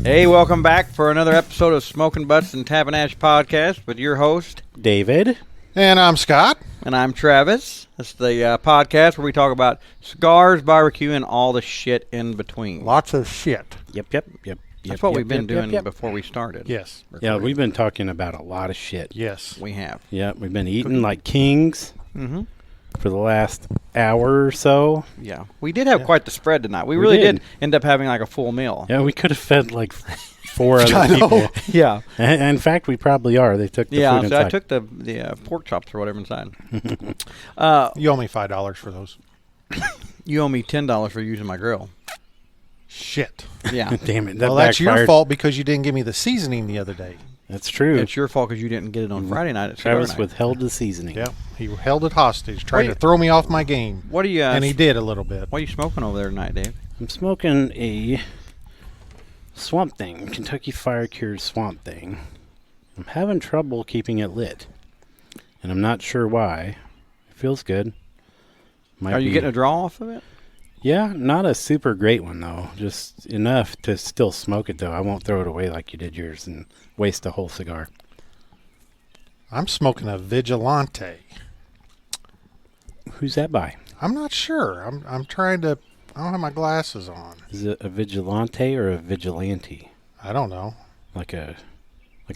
Hey, welcome back for another episode of Smoking Butts and Tapping Ash Podcast with your host, David. And I'm Scott. And I'm Travis. This is the podcast where we talk about cigars, barbecue, and all the shit in between. Lots of shit. Yep. That's what we've been doing before we started. Yes. Yeah, we've been talking about a lot of shit. Yes. We have. Yeah, we've been eating like kings for the last hour or so. Yeah. We did have quite the spread tonight. We really did end up having like a full meal. Yeah, we could have fed like 4 other people. Yeah. And in fact, we probably are. They took the food inside. I took the pork chops or whatever inside. You owe me $5 for those. You owe me $10 for using my grill. Shit. Yeah. Damn it. Well, that's your fault because you didn't give me the seasoning the other day. That's true. It's your fault because you didn't get it on Friday night. Travis withheld the seasoning. Yeah. He held it hostage, tried to throw me off my game. What are you? And he did a little bit. What are you smoking over there tonight, Dave? I'm smoking a Swamp Thing, Kentucky Fire Cured Swamp Thing. I'm having trouble keeping it lit, and I'm not sure why. It feels good. Are you getting a draw off of it? Yeah, not a super great one, though. Just enough to still smoke it, though. I won't throw it away like you did yours and waste a whole cigar. I'm smoking a Vigilante. Who's that by? I'm not sure. I'm trying to... I don't have my glasses on. Is it a Vigilante or a Vigilante? I don't know. Like a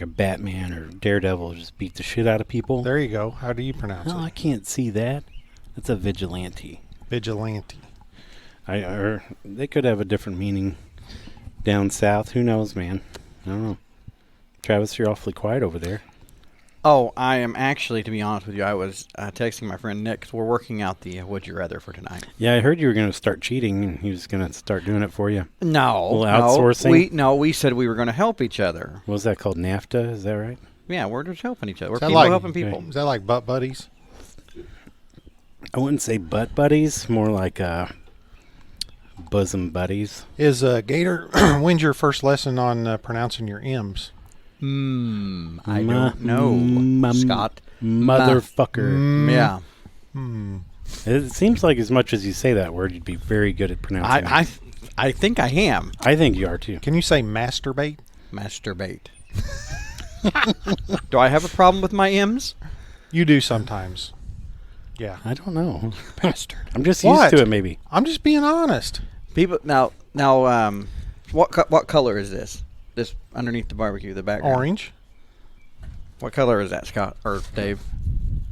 Batman or Daredevil just beat the shit out of people? There you go. How do you pronounce No, it? I can't see that. That's a Vigilante. Vigilante. Or they could have a different meaning down south. Who knows, man? I don't know. Travis, you're awfully quiet over there. Oh, I am actually, to be honest with you, I was texting my friend Nick because we're working out the Would You Rather for tonight. Yeah, I heard you were going to start cheating and he was going to start doing it for you. No. Outsourcing? We said we were going to help each other. What was that called? NAFTA? Is that right? Yeah, we're just helping each other. We're helping people. Is that like butt buddies? I wouldn't say butt buddies, more like bosom buddies. Is Gator, when's your first lesson on pronouncing your M's? I don't know, Scott. Motherfucker. Yeah. It seems like as much as you say that word, you'd be very good at pronouncing it. I think I am. I think you are, too. Can you say masturbate? Masturbate. Do I have a problem with my M's? You do sometimes. Yeah. I don't know. Bastard. I'm just used to it, maybe. I'm just being honest. People now, what color is this? This underneath the barbecue, the background. Orange. What color is that, Scott or Dave?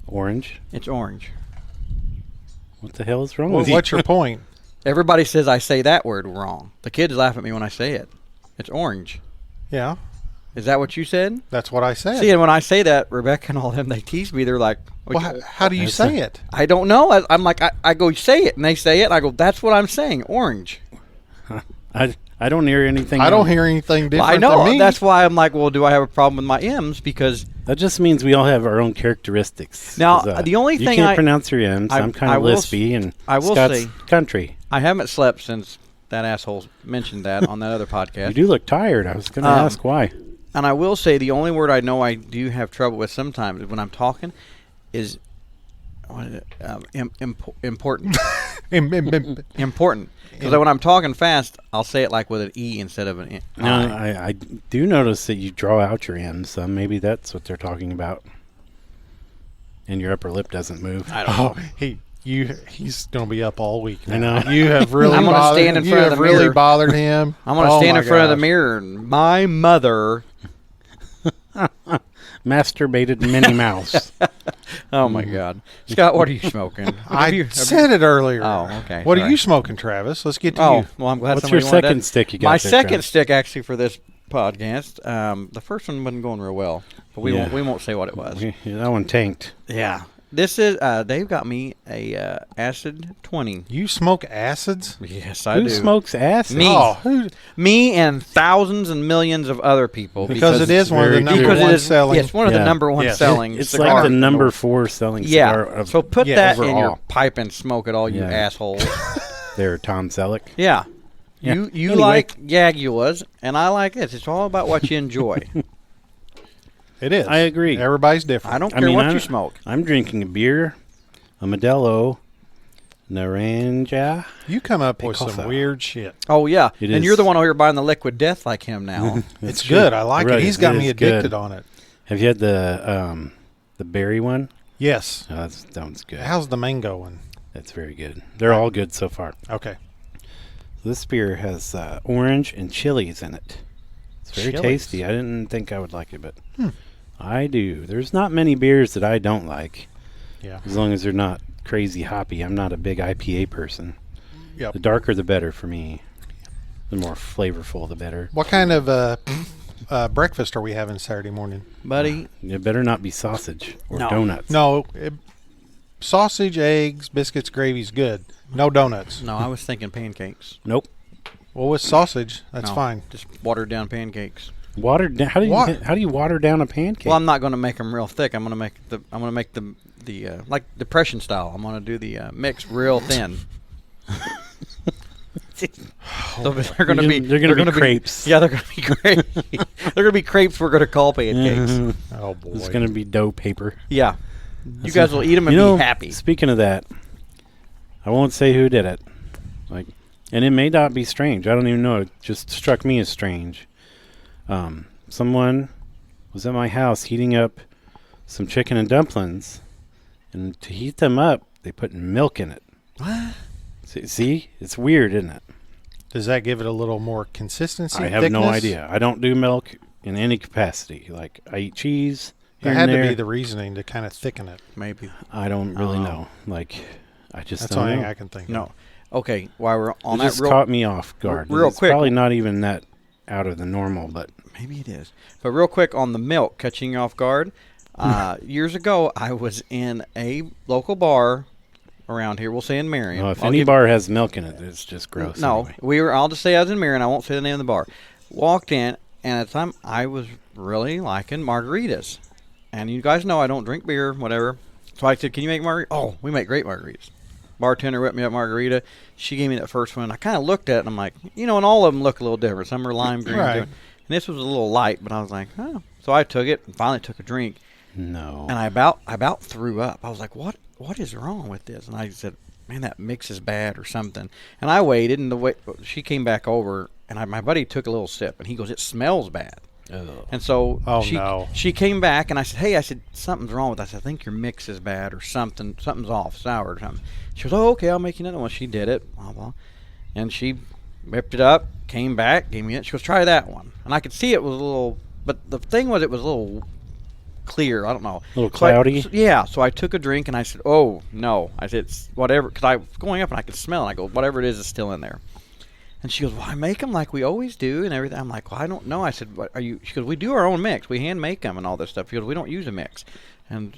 Orange. It's orange. What the hell is wrong Well, with you? what's your point? Everybody says I say that word wrong. The kids laugh at me when I say it. It's orange. Yeah, Is that what you said? that's what I said. See, and when I say that, Rebecca and all them, they tease me. They're like, Well, how do you say it? I don't know. I'm like, I go, say it. And they say it. And I go, that's what I'm saying, orange. I don't hear anything. I don't hear anything different I know. than me. That's why I'm like, well, do I have a problem with my M's? Because that just means we all have our own characteristics. Now, the only thing you can't pronounce your M's. I'm kind of lispy, and I will Scott's say, country. I haven't slept since that asshole mentioned that on that other podcast. You do look tired. I was going to ask why. And I will say the only word I know I do have trouble with sometimes when I'm talking is important. Important. Because when I'm talking fast, I'll say it like with an E instead of an I. No, I do notice that you draw out your M's. So maybe that's what they're talking about. And your upper lip doesn't move. I don't know. He's going to be up all week now. I know. You have really I'm gonna stand in front of the mirror. really bothered him. I'm going to stand in front of the mirror and my mother. Masturbated Minnie Mouse. Oh, my God. Scott, what are you smoking? I said it earlier. Oh, okay. What Sorry. are you smoking, Travis? Let's get to you. Well, I'm glad What's your somebody wanted second that. stick you got My there, second Travis? stick, actually, for this podcast, the first one wasn't going real well. But we won't say what it was. Yeah, that one tanked. Yeah. This is, Dave got me a Acid 20. You smoke acids? Yes, I do. Who smokes acid? Me. Oh, Me and thousands and millions of other people. because it is one of the very number true. one selling. Yes, one of the number one Yes. selling It's cigars. like the number 4 selling cigar Yeah. of So put that in your overall. pipe and smoke it all, you Yeah. assholes. There, Tom Selleck. Yeah. Yeah. You Anyway. like Jaguars, and I like this. It's all about what you enjoy. It is. I agree. Everybody's different. I don't care what you smoke. I'm drinking a beer, a Modelo, Naranja. You come up with Picosa. some weird shit. Oh yeah, It and is. you're the one over here buying the liquid death like him now. It's true. good. I like Right, it. He's got it me is addicted good. on it. Have you had the berry one? Yes. Oh, that one's good. How's the mango one? That's very good. They're all good so far. Okay. This beer has orange and chilies in it. It's very Chilies? tasty. I didn't think I would like it, but I do. There's not many beers that I don't like, Yeah. as long as they're not crazy hoppy. I'm not a big IPA person. Yep. The darker the better for me. The more flavorful the better. What kind of breakfast are we having Saturday morning? Buddy, It better not be sausage or No. donuts. No, sausage, eggs, biscuits, gravy's good. No donuts. no, I was thinking pancakes. Nope. Well, with sausage, that's No, fine. Just watered down pancakes. Watered down. How do you water down a pancake? Well, I'm not going to make them real thick. I'm going to make the like depression style. I'm going to do the mix real thin. So they're going to be crepes. Yeah, they're going to be crepes. They're going to be crepes. We're going to call pancakes. Oh boy. It's going to be dough paper. Yeah, you guys will eat them and be happy. Speaking of that, I won't say who did it. And it may not be strange. I don't even know. It just struck me as strange. Someone was at my house heating up some chicken and dumplings, and to heat them up, they put milk in it. What? See? It's weird, isn't it? Does that give it a little more consistency? I have no thickness? idea. I don't do milk in any capacity. Like, I eat cheese There here had and to there. be the reasoning to kind of thicken it. Maybe. I don't really Oh. know. Like, I just That's the don't only know. thing I can think No. of. Okay. While we're on It that, just caught me off guard. real It's quick. probably not even that out of the normal, but maybe it is. But real quick on the milk, catching you off guard. Years ago, I was in a local bar around here. We'll say in Marion. if I'll any give- bar has milk in it, it's just gross. No, anyway. we were. I'll just say I was in Marion. I won't say the name of the bar. Walked in, and at the time I was really liking margaritas. And you guys know I don't drink beer, whatever. So I said, "Can you make margarita?" Oh, we make great margaritas. Bartender whipped me up margarita. She gave me that first one. I kind of looked at it, and I'm like, and all of them look a little different. Some are lime green, Right. and this was a little light. But I was like, oh. So I took it and finally took a drink, No. and I about threw up. I was like, what is wrong with this? And I said, man, that mix is bad or something. And I waited, and she came back over, and my buddy took a little sip, and he goes, it smells bad. Ugh. And so no. she came back, and I said, hey, something's wrong with this. I think your mix is bad or something. Something's off, sour or something. She goes, oh, okay, I'll make you another one. She did it, blah, blah. And she whipped it up, came back, gave me it. She goes, try that one. And I could see it was a little, but the thing was it was a little clear. I don't know. A little cloudy? So I took a drink, and I said, oh, no. I said, it's whatever, because I was going up, and I could smell it. I go, whatever it is still in there. And she goes, well, I make them like we always do and everything. I'm like, well, I don't know. I said, what are you? She goes, we do our own mix. We hand make them and all this stuff. She goes, we don't use a mix. And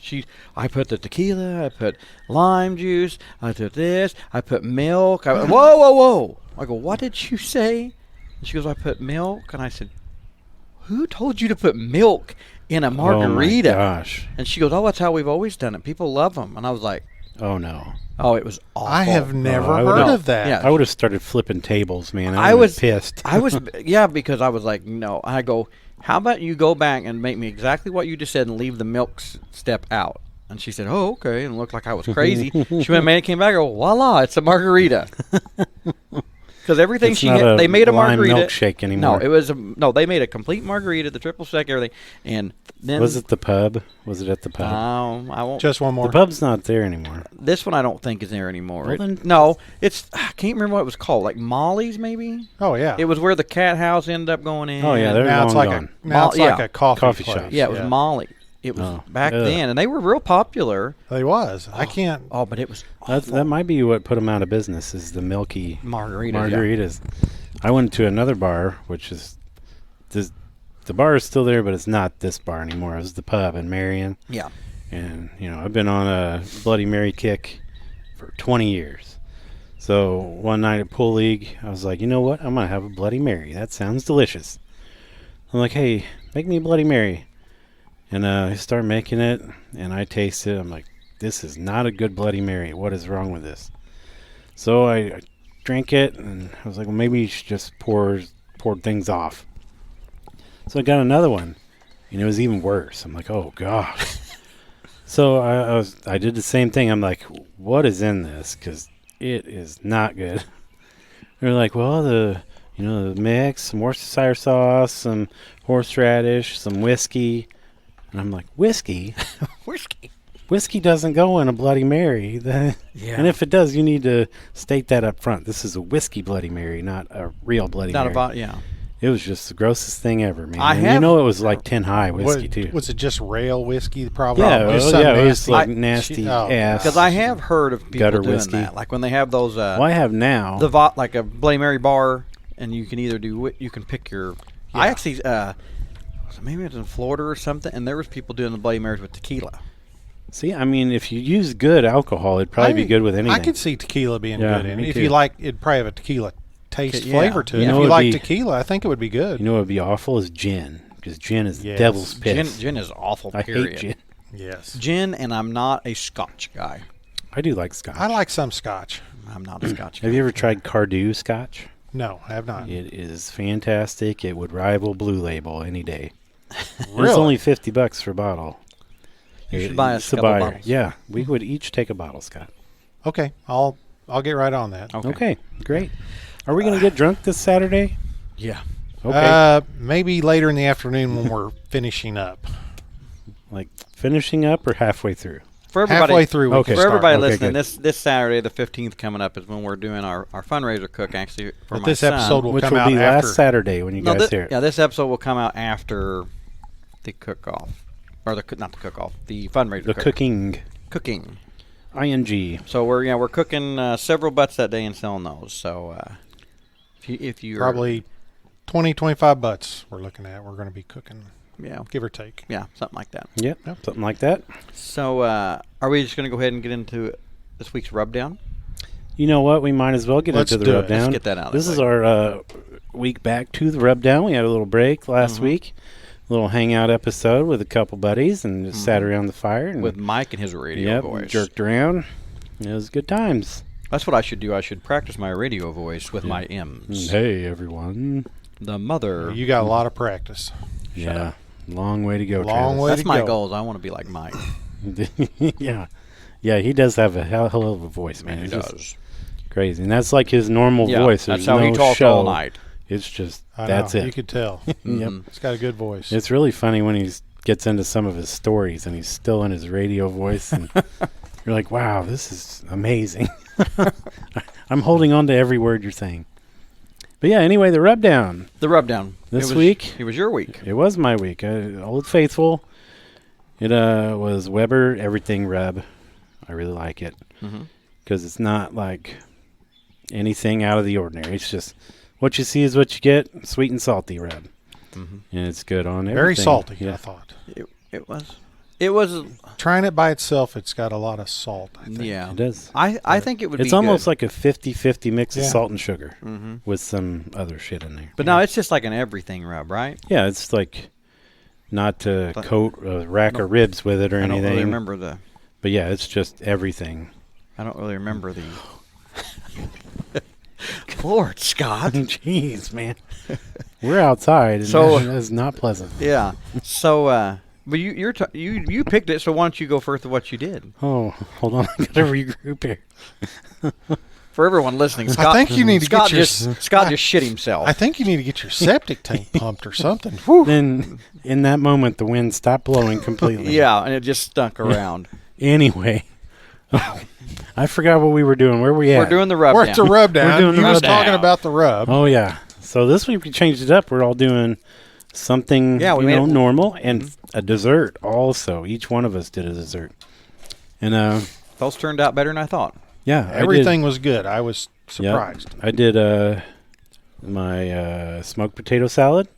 I put the tequila, I put lime juice, I put this, I put milk. Whoa. I go, what did you say? And she goes, I put milk. And I said, who told you to put milk in a margarita? Oh, my gosh. And she goes, oh, that's how we've always done it. People love them. And I was like, Oh, no. oh, it was awful. I have never I heard would've- of that. Yeah. I would have started flipping tables, man. I was was pissed. I was, yeah, because I was like, no. I go, how about you go back and make me exactly what you just said and leave the milk step out? And she said, oh, okay. And it looked like I was crazy. She went and made it, came back, and go, voila, it's a margarita. Because everything It's not they made a lime margarita. milkshake anymore. No, it was they made a complete margarita, the triple sec, everything. And then Was it the pub? Was it at the pub? I won't. Just one more. The pub's not there anymore. This one I don't think is there anymore. Well, then- No, it's I can't remember what it was called. Like Molly's, maybe. Oh yeah. It was where the cat house ended up going in. Oh, yeah, they're now it's long like gone. like Yeah. a coffee Coffee place. shop. Yeah, it was Molly. It was Oh, back ugh. then, and they were real popular. It was. I can't. Oh, but it was That might be what put them out of business, is the milky margarita. margaritas. I went to another bar, which is the bar is still there, but it's not this bar anymore. It was the pub in Marion, Yeah. and I've been on a Bloody Mary kick for 20 years. So one night at pool league, I was like, you know what? I'm gonna have a Bloody Mary. That sounds delicious. I'm like, hey, make me a Bloody Mary, and I start making it, and I taste it. I'm like, this is not a good Bloody Mary. What is wrong with this? So I drank it, and I was like, well, maybe you should just pour things off. So I got another one, and it was even worse. I'm like, oh gosh. So I did the same thing. I'm like, what is in this? Because It is not good. They're like, well, the mix, some Worcestershire sauce, some horseradish, some whiskey. And I'm like, whiskey? Whiskey. Whiskey doesn't go in a Bloody Mary. Yeah. And if it does, you need to state that up front. This is a whiskey Bloody Mary, not a real Bloody Not Mary. about, yeah. It was just the grossest thing ever, man. I And have- it was like 10 high whiskey, too. Was it just rail whiskey? Probably. Yeah, Just well, some yeah, it was nasty- like I- nasty Oh, ass. Because I have heard of people Gutter doing whiskey. that. Like when they have those, Well, I have now. like a Bloody Mary bar, and you can either you can pick your. I Yeah. actually, maybe it was in Florida or something, and there was people doing the Bloody Marys with tequila. See, I mean, if you use good alcohol, it'd probably be good with anything. I could see tequila being Yeah, good in me it. If too. you like, it'd probably have a tequila taste Yeah. flavor to it. You know If what you would like be- tequila, I think it would be good. You know what would be awful is gin. Because gin is Yes. devil's piss. Gin is awful. I Period. hate gin. Yes. Gin, and I'm not a Scotch guy. I do like scotch. I like some scotch. I'm not a Scotch guy. Have you ever tried Cardew scotch? No, I have not. It is fantastic. It would rival Blue Label any day. Really? It's only $50 for a bottle. You should buy It's a couple buyer. bottles. Yeah, we would each take a bottle, Scott. Okay, I'll get right on that. Okay, great. Are we going to get drunk this Saturday? Yeah. Okay. Maybe later in the afternoon when we're finishing up. Like finishing up or halfway through? For everybody, Halfway through. we Okay. can for start. everybody Okay, listening, good. this Saturday, the 15th, coming up is when we're doing our fundraiser cook. Actually, for But my this son. episode will Which come will out be after. last Saturday when you No, guys hear it. yeah, this episode will come out after the cook-off, or not the cook-off, the fundraiser. The cooking. Cooking. ING. So we're cooking several butts that day and selling those. So if you Probably 20, 25 butts we're looking at. We're going to be cooking, yeah give or take. something like that. Yep, Yep. Mm-hmm. something like that. So are we just going to go ahead and get into this week's rubdown? You know what? We might as well get Let's into the do it. rubdown. Let's get that out of This the is way. our week back to the rubdown. We had a little break last Mhm. week, a little hangout episode with a couple buddies, and just sat Mhm. around the fire and With Mike and his radio yep, voice. jerked around. It was good times. That's what I should do. I should practice my radio voice with Yeah. my M's. Hey everyone! The mother. You got a lot of practice. Yeah, long way to go. Long way That's to my go. goal. Is I want to be like Mike. Travis. yeah. He does have a hell of a voice, man. He It's just does. crazy, and that's like his normal Yeah, voice. that's There's how no he talks show. all night. It's just I that's know. it. You could tell. Yep. Mhm. He's got a good voice. It's really funny when he gets into some of his stories and he's still in his radio voice, and you're like, "Wow, this is amazing." I'm holding on to every word you're saying. But yeah, anyway, the rubdown. The rubdown. This It was- week? It was your week. It was my week. Old Faithful. It was Weber Everything Rub. I really like it Mm-hmm. because it's not like anything out of the ordinary. It's just what you see is what you get. Sweet and salty rub, Mm-hmm. and it's good on everything. Very salty, I Yeah. thought. It was. It was. Trying it by itself, it's got a lot of salt, I think. Yeah. It does. I think it would It's be almost good. like a 50-50 mix of Yeah. salt and sugar Mm-hmm. with some other shit in there. But no, it's just like an everything rub, right? Yeah, it's like not to But- coat a rack of ribs with it or I don't anything. really remember the. But yeah, it's just everything. I don't really remember the. Lord, Scott. Jeez, man. We're outside, and So- that's not pleasant. Yeah. So, but you picked it. So why don't you go first with what you did? Oh, hold on. I gotta regroup here. For everyone listening, Scott. think you need to Scott get your- Scott just shit himself. I think you need to get your septic tank pumped or something. Whew. Then, in that moment, the wind stopped blowing completely. Yeah, and it just stuck around. Anyway, I forgot what we were doing. Where were we at? We're doing the rub. We're at the rub down. We're doing the You was rub talking down. about the rub. Oh yeah. So this week we changed it up. We're all doing something, Yeah, we made it- normal and a dessert also. Each one of us did a dessert, and Those turned out better than I thought. yeah, Everything was good. I was surprised. I did my smoked potato salad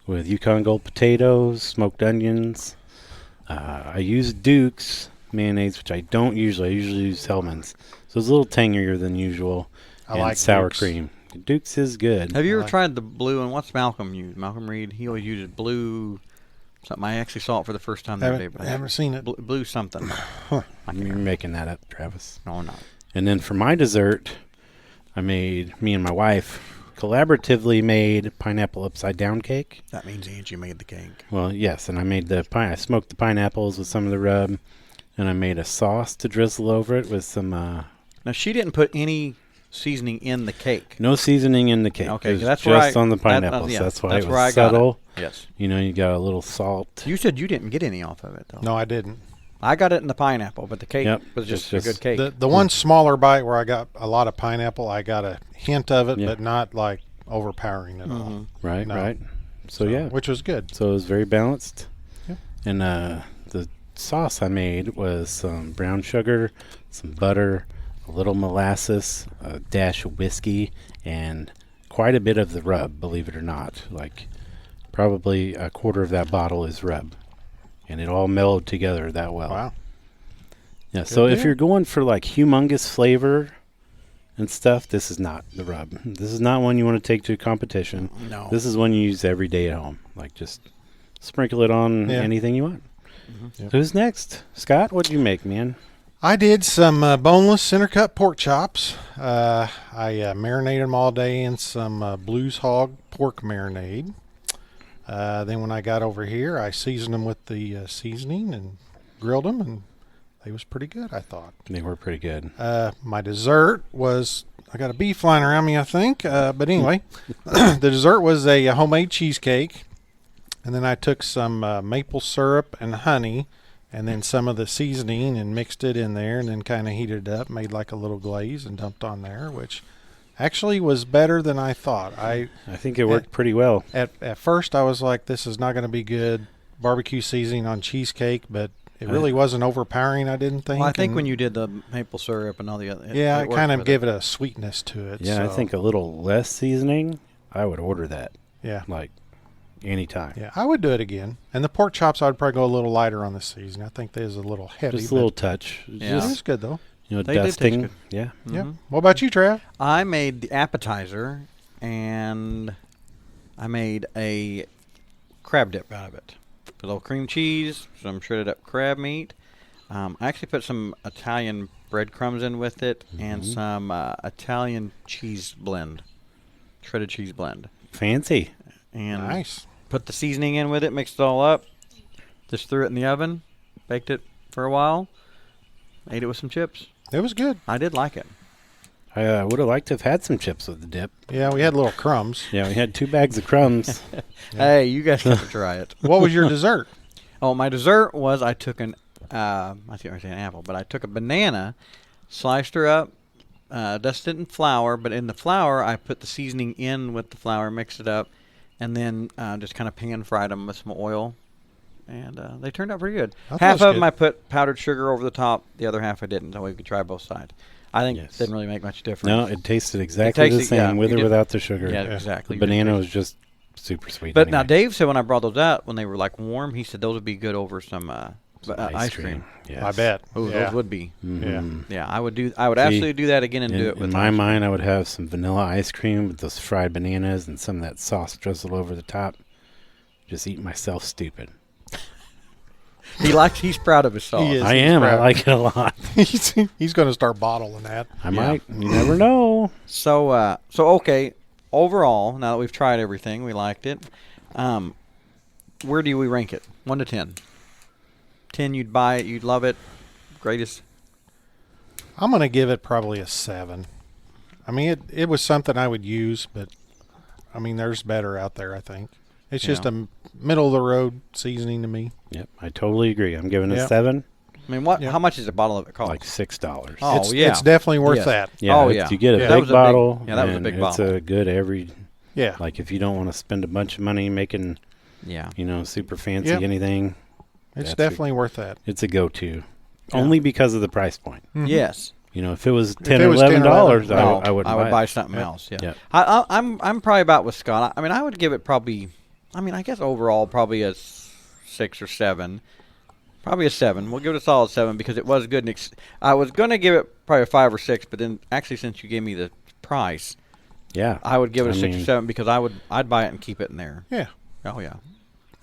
with Yukon Gold potatoes, smoked onions. I used Duke's mayonnaise, which I don't usually. I usually use Hellman's, so it's a little tangier than usual. I and like sour Duke's. cream. Duke's is good. Have you ever like- tried the blue? And what's Malcolm use? Malcolm Reed. He always uses blue. Something I actually saw it for the first time the other day. Haven't, But haven't seen it. blue something. I can't You're remember. making that up, Travis. No, I'm not. And then for my dessert, me and my wife collaboratively made pineapple upside down cake. That means Angie made the cake. Well, yes, and I made I smoked the pineapples with some of the rub, and I made a sauce to drizzle over it with some Now she didn't put any seasoning in the cake. No seasoning in the cake. Okay, it was that's just where on the pineapples. yeah, that's why that's it where I was got it. subtle. Yes. You know, you got a little salt. You said you didn't get any off of it though. No, I didn't. I got it in the pineapple, but the cake Yep, was just it's a good cake. The one smaller bite where I got a lot of pineapple, I got a hint of it, Yeah. but not like overpowering at all. Right, No. right. So yeah, Which was good. so it was very balanced. Yep. And the sauce I made was some brown sugar, some butter, a little molasses, a dash of whiskey, and quite a bit of the rub, believe it or not. Like probably a quarter of that bottle is rub. And it all melded together that well. Wow. Yeah, so if deal. you're going for like humongous flavor and stuff, this is not the rub. This is not one you want to take to a competition. No. This is one you use every day at home. Like just sprinkle it on Yeah. anything you want. Yep. Who's next? Scott, what'd you make, man? I did some boneless center cut pork chops. I marinated them all day in some Blues Hog pork marinade. Then when I got over here, I seasoned them with the seasoning and grilled them, and they was pretty good, I thought. They were pretty good. My dessert was, I got a bee flying around me, I think. But anyway, the dessert was a homemade cheesecake. And then I took some maple syrup and honey and then some of the seasoning and mixed it in there and then kind of heated it up, made like a little glaze and dumped on there, which actually was better than I thought. I think it worked pretty well. At first I was like, this is not going to be good barbecue seasoning on cheesecake, but it really wasn't overpowering, I didn't think. Well, I think and when you did the maple syrup and all the other, yeah, it worked kind of with gave it a sweetness to it. Yeah, I so, think a little less seasoning, I would order that. yeah. Like anytime. Yeah, I would do it again. And the pork chops, I would probably go a little lighter on the seasoning. I think there's a little heavy. Just a little touch. Yeah. It's Just, good though. you know, They did taste dusting. good. Yeah. Yeah. What about you, Trav? I made the appetizer, and I made a crab dip out of it. Put a little cream cheese, some shredded up crab meat. I actually put some Italian breadcrumbs in with it, and some Italian cheese blend, shredded cheese blend. Fancy. And Nice. put the seasoning in with it, mixed it all up. Just threw it in the oven, baked it for a while, ate it with some chips. It was good. I did like it. I would have liked to have had some chips with the dip. Yeah, we had little crumbs. Yeah, we had 2 bags of crumbs. Hey, you guys got to try it. What was your dessert? Oh, my dessert was I took I think I said an apple, but I took a banana, sliced her up, dusted it in flour, but in the flour I put the seasoning in with the flour, mixed it up, and then just kind of pan fried them with some oil, and they turned out pretty good. That Half was of them good. I put powdered sugar over the top, the other half I didn't, so we could try both sides. I think Yes. it didn't really make much difference. No, it tasted exactly the tasted- yeah, same with you or did- without the sugar. Yeah, Yeah. exactly. The You did banana taste was just super sweet. But now anyway. Dave said when I brought those out, when they were like warm, he said those would be good over some Some ice cream. Yes. I bet. Oh, yeah. those would be. Mhm. Yeah, I would do. I would See, absolutely do that again and In, do it with in my ice cream. mind, I would have some vanilla ice cream with those fried bananas and some of that sauce drizzled over the top. Just eat myself stupid. He's proud of his sauce. He is. I he's am. I proud. like it a lot. He's going to start bottling that. I might. You never know. So okay. Overall, now that we've tried everything, we liked it. Where do we rank it? 1 to 10. 10, you'd buy it, you'd love it. Greatest. I'm going to give it probably a 7. I mean, it was something I would use, but I mean, there's better out there, I think. It's just Yeah. a middle of the road seasoning to me. Yep, I totally agree. I'm giving it Yeah. a 7, I mean, what? Yeah. How much is a bottle of it cost? like $6. Oh, it's, yeah. it's definitely worth Yes. that. Yeah, Oh, it's- yeah. you get a Yeah. That big was a big- bottle. yeah, that was a and big it's bottle. a good every. Yeah. Like if you don't want to spend a bunch of money making, Yeah. super fancy Yep. anything, It's That's definitely worth that. it's a go-to. Yeah. Only because of the price point. Mhm. Yes. If it was If $10 it or was 10 or $11, No, I would buy something Yep. else. Yeah. Yep. I'm probably about with Scott. I mean, I would give it probably. I mean, I guess overall probably a 6 or 7. Probably a 7. We'll give it a solid 7 because it was good. And I was gonna give it probably a 5 or 6, but then actually since you gave me the price, Yeah. I would give it a I 6 or mean- 7 because I'd buy it and keep it in there. Yeah. Oh yeah.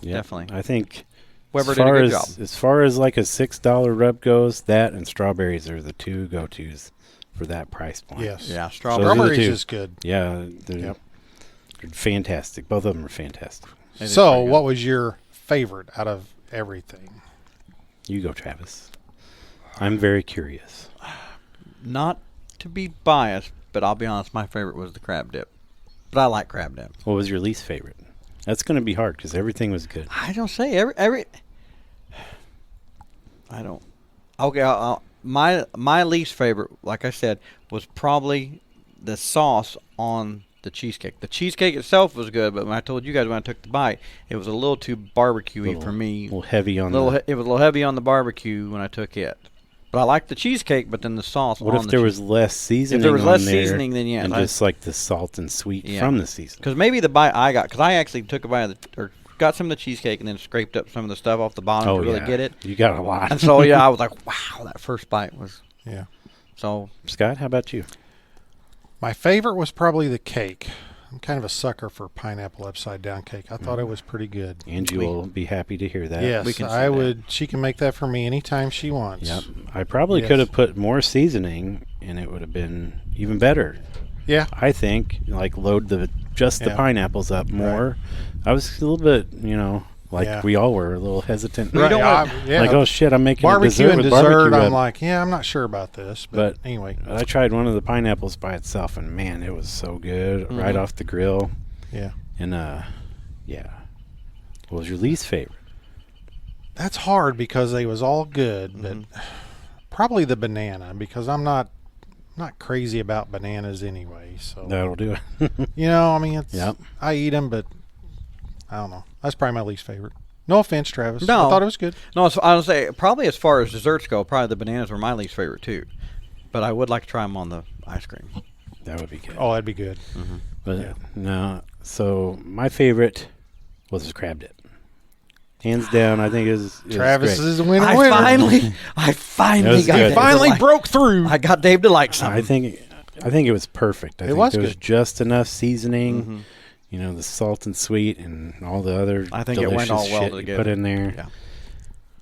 Yeah, Definitely. I think Weber as did a far good as, job. As far as like a $6 rub goes, that and strawberries are the 2 go-tos for that price point. Yes. Yeah, Those are the Strawberries two. is good. Yeah, they're, Yep. they're fantastic. Both of them are fantastic. It is So, pretty good. what was your favorite out of everything? You go, Travis. I'm very curious. Not to be biased, but I'll be honest, my favorite was the crab dip. But I like crab dip. What was your least favorite? That's going to be hard because everything was good. I don't say every. I don't. Okay, my least favorite, like I said, was probably the sauce on the cheesecake. The cheesecake itself was good, but when I told you guys when I took the bite, it was a little too barbecue-y for me. A little heavy on It was a little heavy on the barbecue when I took it. But I liked the cheesecake, but then the sauce. What if there was less seasoning? If there was less on there seasoning, then yes. and just like the salt and sweet Yeah. from the seasoning. Because maybe the bite I got, because I actually took a bite of or got some of the cheesecake and then scraped up some of the stuff off the bottom to really get it. You got a lot. And so I was like, wow, that first bite was. Yeah. So Scott, how about you? My favorite was probably the cake. I'm kind of a sucker for pineapple upside down cake. I thought it was pretty good. Angie will be happy to hear that. Yes, We can see I that. would. She can make that for me anytime she wants. Yep. I probably Yes. could have put more seasoning, and it would have been even better. Yeah. I think, like, load the Yeah. pineapples up more. I was a little bit, like Yeah. we all were, a little hesitant. Right. don't want- yeah. Like, oh shit, I'm making a barbecue dessert and with dessert. barbecue I'm rub. like, yeah, I'm not sure about this, but anyway, I tried one of the pineapples by itself, and man, it was so good right off the grill. yeah. And yeah. What was your least favorite? That's hard because they was all good, but probably the banana because I'm not crazy about bananas anyway. So That'll do it. I mean, it's Yep. I eat them, but I don't know. That's probably my least favorite. No offense, Travis. No. I thought it was good. no, so I would say probably as far as desserts go, probably the bananas were my least favorite too. But I would like to try them on the ice cream. That would be good. Oh, that'd be good. But Yeah. no, so my favorite was the crab dip. Hands down, I think it was Travis great. is the winner. I finally It was got good. Dave finally to like, broke through. I got Dave to like something. I think it was perfect. I It think was there was good. just enough seasoning, the salt and sweet and all the other I think it went delicious all well shit you together. put in there. Yeah.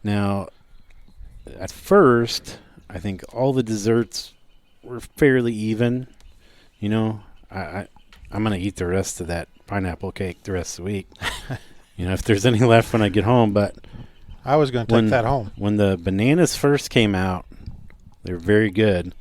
Now, at first, I think all the desserts were fairly even. I'm gonna eat the rest of that pineapple cake the rest of the week. If there's any left when I get home. But I was going to take that home. when the bananas first came out, they were very good.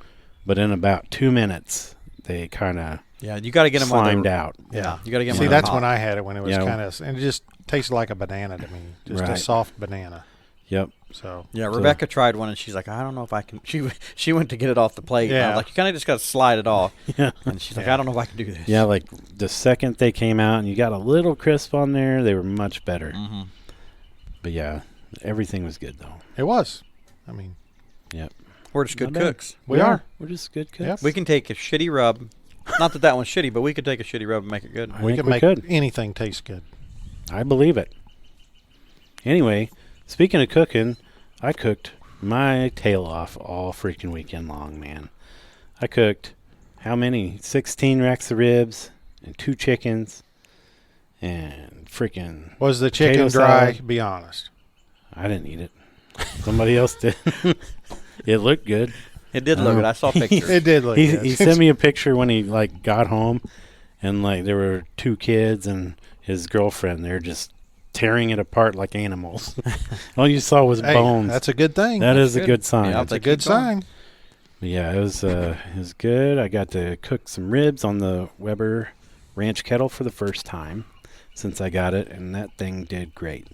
But in about 2 minutes, they kind of Yeah, you got to get them slimed out. Yeah, you got to get them. See, when that's they're when hot. I had it when it was Yeah. kind of, and it just tasted like a banana to me, just a Right. soft banana. Yep. So Yeah, Rebecca tried one and she's like, I don't know if I can. She went to get it off the plate. And I Yeah. was like, you kind of just got to slide it off. Yeah. And she's like, Yeah. I don't know if I can do this. Yeah, like the second they came out and you got a little crisp on there, they were much better. Mm-hmm. But yeah, everything was good though. it was. I mean, We're just good Not bad. cooks. we are. We're just good cooks. Yep. We can take a shitty rub. Not that one's shitty, but we could take a shitty rub and make it good. I We think can we make could. anything taste good. I believe it. Anyway, speaking of cooking, I cooked my tail off all freaking weekend long, man. I cooked how many? 16 racks of ribs and 2 chickens and freaking Was the chicken Potato dry? salad. Be honest. I didn't eat it. Somebody else did. It looked good. It did look good. I saw pictures. It did look He good. he sent me a picture when he got home, and there were 2 kids and his girlfriend. They're just tearing it apart like animals. All you saw was Hey, bones. that's a good thing. That is a good. good sign. Yeah, That's they a good keep going. sign. Yeah, it was good. I got to cook some ribs on the Weber ranch kettle for the first time since I got it, and that thing did great.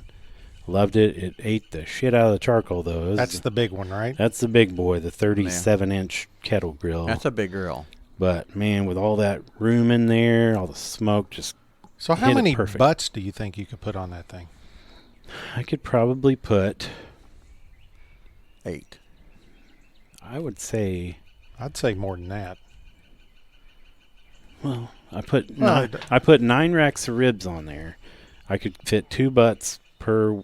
Loved it. It ate the shit out of the charcoal, though. That's the big one, right? That's the big boy, the 37-inch kettle grill. That's a big grill. But, man, with all that room in there, all the smoke, just So how hit it many perfect. butts do you think you could put on that thing? I could probably put, 8. I would say, I'd say more than that. well, I put Well, nine, I put 9 racks of ribs on there. I could fit 2 butts per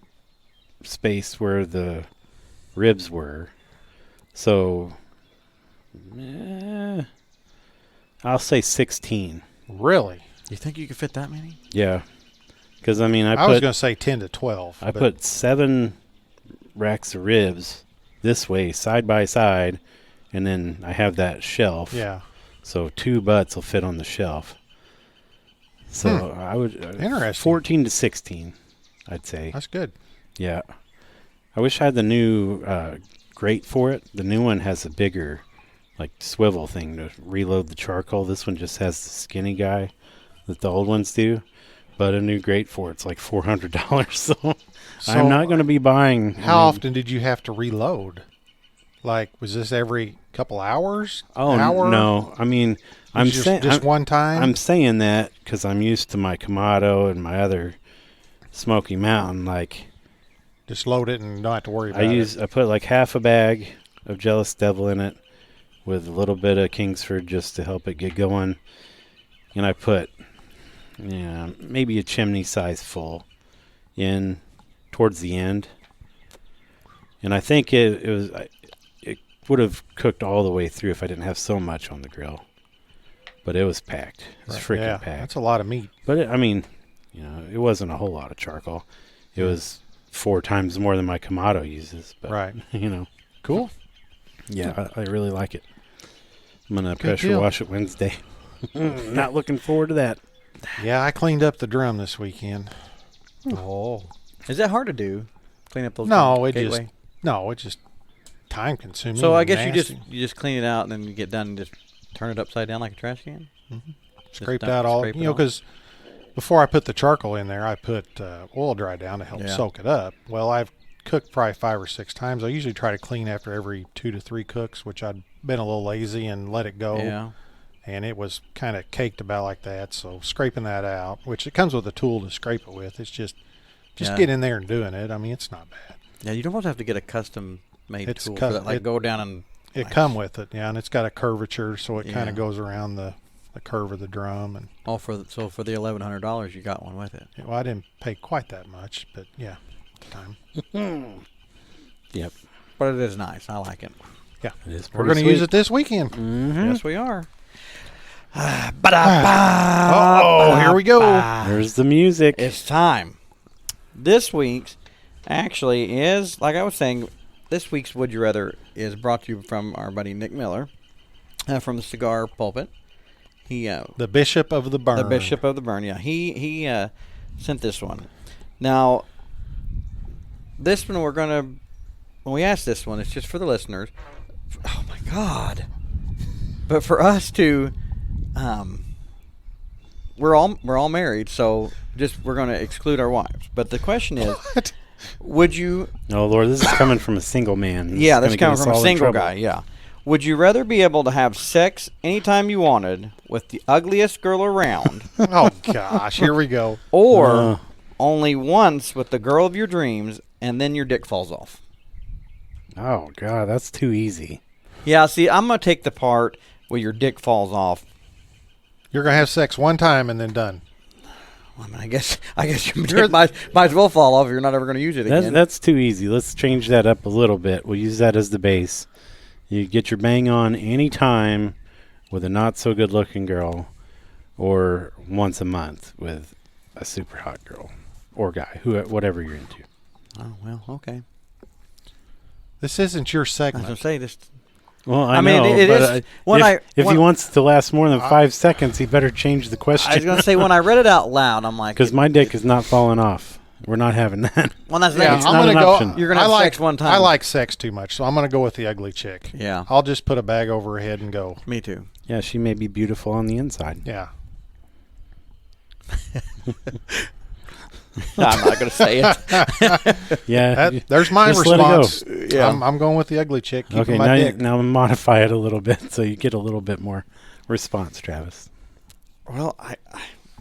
space where the ribs were. So, I'll say 16. Really? You think you could fit that many? Yeah. Because, I mean, I was put going to say 10 to 12. I but put 7 racks of ribs this way, side by side, and then I have that shelf. Yeah. So 2 butts will fit on the shelf. So I would Interesting. 14 to 16, I'd say. That's good. Yeah. I wish I had the new grate for it. The new one has a bigger like swivel thing to reload the charcoal. This one just has the skinny guy that the old ones do. But a new grate for it's like $400. So I'm not going to be buying. How often did you have to reload? Like, was this every couple hours? Oh, hour? no. I mean, I'm saying just one time. I'm saying that because I'm used to my Kamado and my other Smoky Mountain. Like, just load it and don't have to worry about it. I put like half a bag of Jealous Devil in it with a little bit of Kingsford just to help it get going. And I put, maybe a chimney size full in towards the end. And I think it would have cooked all the way through if I didn't have so much on the grill. But it was packed. It was freaking packed. That's a lot of meat. But it wasn't a whole lot of charcoal. It was 4 times more than my Kamado uses. But, right. Cool. Yeah, I really like it. I'm going to pressure deal. wash it Wednesday. Not looking forward to that. Yeah, I cleaned up the drum this weekend. Oh. Is that hard to do? Clean up those it's just time consuming. So I guess nasty. you just clean it out and then you get done and just turn it upside down like a trash can? Mm-hmm. Scraped out all, scrape it because before I put the charcoal in there, I put oil dry down to help soak it up. Well, I've cooked probably 5 or 6 times. I usually try to clean after every 2 to 3 cooks, which I'd been a little lazy and let it go. Yeah. And it was kind of caked about like that. So scraping that out, which it comes with a tool to scrape it with. It's just get in there and doing it. I mean, it's not bad. Yeah, you don't have to get a custom made tool for that. Like go down and it come with it, and it's got a curvature, so it kind of goes around the curve of the drum. And for the $1,100, you got one with it. Well, I didn't pay quite that much, but yeah, time. Yep, but it is nice. I like it. Yeah, it is. We're going to use it this weekend. Mm-hmm. Yes, we are. Here we go. There's the music. It's time. This week's actually is, like I was saying, this week's Would You Rather is brought to you from our buddy Nick Miller from the Cigar Pulpit. He the Bishop of the Burn. The Bishop of the Burn, yeah. He sent this one. Now, this one when we asked this one, it's just for the listeners. Oh, my God. But for us to... we're all married, so we're going to exclude our wives. But the question is, would you? Oh Lord, this is coming from a single man. This is coming from a single guy. Yeah. Would you rather be able to have sex anytime you wanted with the ugliest girl around? Oh gosh, here we go. Or only once with the girl of your dreams, and then your dick falls off? Oh God, that's too easy. Yeah. See, I'm gonna take the part where your dick falls off. You're gonna have sex one time and then done. Well, I mean, I guess your dick might as well fall off if you're not ever gonna use it again. That's too easy. Let's change that up a little bit. We'll use that as the base. You get your bang on any time with a not so good looking girl, or once a month with a super hot girl or guy, whatever you're into. Oh well, okay. This isn't your segment. I was gonna say this. Well, I know, mean, it is. If he wants to last more than 5 seconds, he better change the question. I was going to say, when I read it out loud, I'm like... Because my dick is not falling off. We're not having that. Well, that's I'm not an option. You're going to have sex one time. I like sex too much, so I'm going to go with the ugly chick. Yeah. I'll just put a bag over her head and go. Me too. Yeah, she may be beautiful on the inside. Yeah. I'm not going to say it. Yeah. There's my response. Yeah. I'm going with the ugly chick. Okay, my dick. now modify it a little bit so you get a little bit more response, Travis. Well,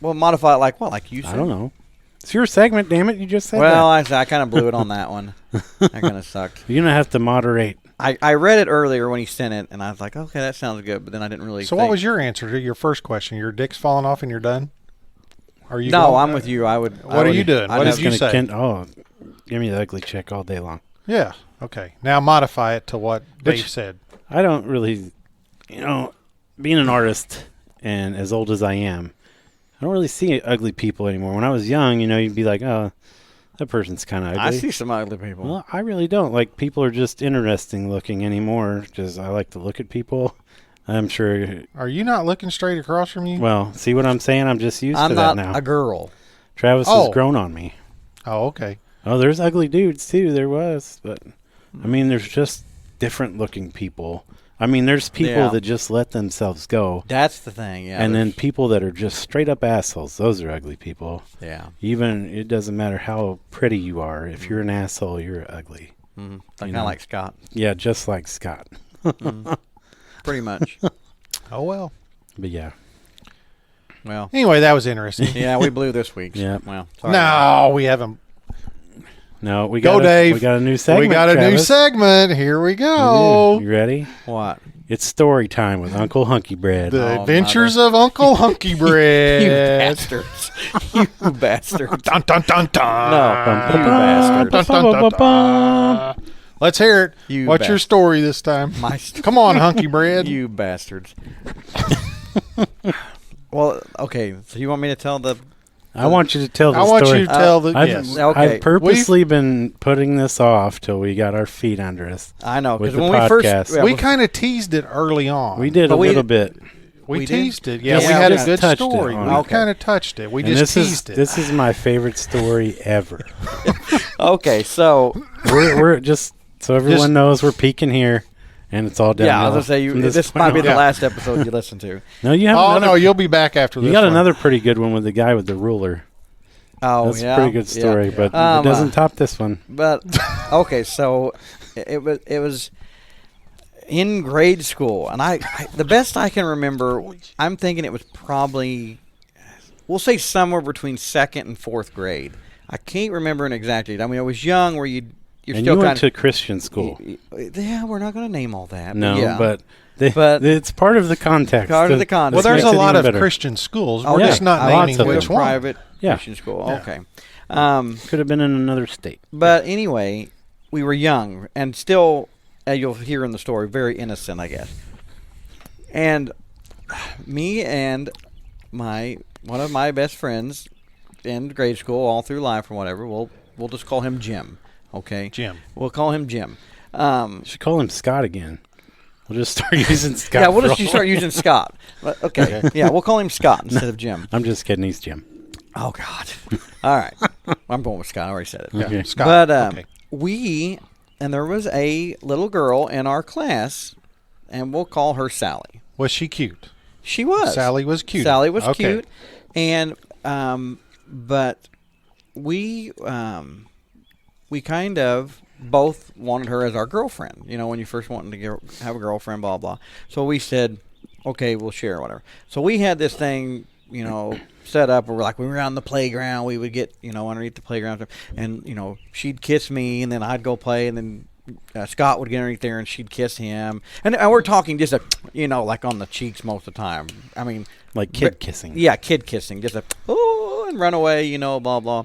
modify it like what? Like you said? I don't know. It's your segment, damn it. You just said that. I kind of blew it on that one. That kind of sucked. You're going to have to moderate. I read it earlier when he sent it, and I was like, okay, that sounds good, but then I didn't really So what was your answer to your first question? Your dick's falling off and you're done? Are you? No, I'm with you. What are you doing? What did you say? Give me the ugly chick all day long. Yeah. Okay. Now modify it to what Dave said. I don't really, being an artist and as old as I am, I don't really see ugly people anymore. When I was young, you'd be like, oh, that person's kind of ugly. I see some ugly people. Well, I really don't. Like, people are just interesting looking anymore because I like to look at people. I'm sure. Are you not looking straight across from you? Well, see what I'm saying? I'm just used to that now. I'm not a girl. Travis has grown on me. Oh, okay. Oh, there's ugly dudes too. There was, but I mean, there's just different looking people. I mean, there's people Yeah. that just let themselves go. That's the thing, yeah. And then people that are just straight up assholes. Those are ugly people. Yeah. Even, it doesn't matter how pretty you are. If you're an asshole, you're ugly. Mm-hmm. You Kind know. of like Scott. Yeah, just like Scott. Pretty much. Oh, well. But yeah. Well, Anyway, that was interesting. yeah, we blew this week. Yeah. Well, sorry. No, we haven't. No, we Go, got Dave. We got a new segment. We got a new Travis. segment. Here we We go. do. You ready? What? It's story time with Uncle Hunky Bread. The Oh, Adventures of Uncle Hunky Bread. You bastards. You bastards. Dun, dun, dun, dun. No, you bastards. Dun, dun, dun, dun. Let's hear it. You What's your bastard. story this time? Come on, Hunky Bread. You bastards. Well, okay. So you want me to tell the? I want you to tell the I want story. you to tell the. I've, Yes. Okay. I've purposely been putting this off till we got our feet under us. I know With because the when we first podcast. yeah, We kind of teased it early on. We did But a we little did- bit. We We did? teased it. Yeah, Yeah, we had we a good touched it story. on We it. Okay. kind of touched it. We And just this teased it. This is my favorite story ever. Okay, so we're just so everyone knows we're peaking here, and it's all downhill. yeah, I was gonna say from this point might be on. the last episode you listen to. No, you have. Oh another, no, you'll be back after this. you got one. another pretty good one with the guy with the ruler. Oh That's yeah, a pretty good story, yeah. but it Um, doesn't top this one. But okay, so it was in grade school, and I the best I can remember, I'm thinking it was probably, we'll say somewhere between second and fourth grade. I can't remember an exact date. I mean, I was young, where you're And still you kind went to Christian school. Yeah, we're not going to name all that. No, yeah. but But- it's part of the context. Part of the context. Well, there's makes a it lot even of better. Christian schools. Oh, We're yeah. just not Lots naming of which the one. private Yeah. Christian school. Yeah. Okay. Could have been in another state. But anyway, we were young and still, as you'll hear in the story, very innocent, I guess. And me and one of my best friends in grade school, all through life or whatever, we'll just call him Jim. Okay, Jim. We'll call him Jim. You should call him Scott again. We'll just start using Scott. Yeah, we'll for just all- start using Scott. But, okay, yeah, we'll call him Scott instead of Jim. I'm just kidding. He's Jim. Oh God! All right, I'm going with Scott. I already said it. Yeah, Okay. Scott. But Okay. there was a little girl in our class, and we'll call her Sally. Was she cute? She was. Sally was cute. Sally was Okay. cute, and but we kind of both wanted her as our girlfriend. You know, when you first wanted to have a girlfriend, blah blah. So we said, okay, we'll share whatever. So we had this thing, you know, set up where we were on the playground. We would get, you know, underneath the playground, and you know, she'd kiss me, and then I'd go play, and then Scott would get underneath there, and she'd kiss him. And we're talking just you know, like on the cheeks most of the time. I mean, Like kid kissing. yeah, kid kissing, just and run away, you know, blah blah.